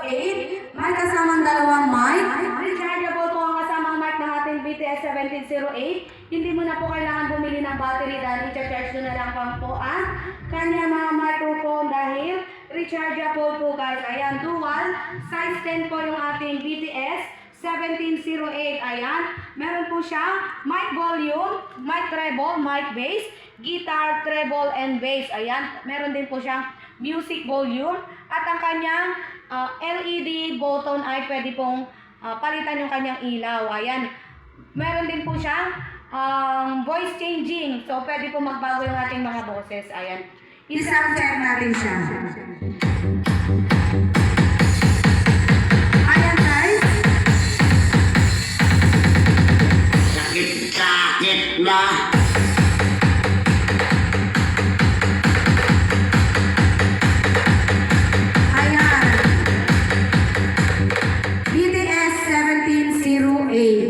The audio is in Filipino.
May kasamang dalawang mic. Rechargeable po ang kasamang mic ng ating BTS 1708. Hindi mo na po kailangan bumili ng battery dahil i-charge nyo na lang po ang kanya mga microphone dahil rechargeable po guys. Ayan, dual. Size 10 po yung ating BTS 1708. Ayan, meron po siya mic volume, mic treble, mic bass, guitar, treble, and bass. Ayan, meron din po siyang music volume at ang kanyang LED button ay pwede pong palitan yung kanyang ilaw. Ayan, meron din po siyang voice changing. So, pwede po magbago yung ating mga boses. Ayan. Isang check natin siya. Ayan guys. Sakit na. Ayan. BTS 1708.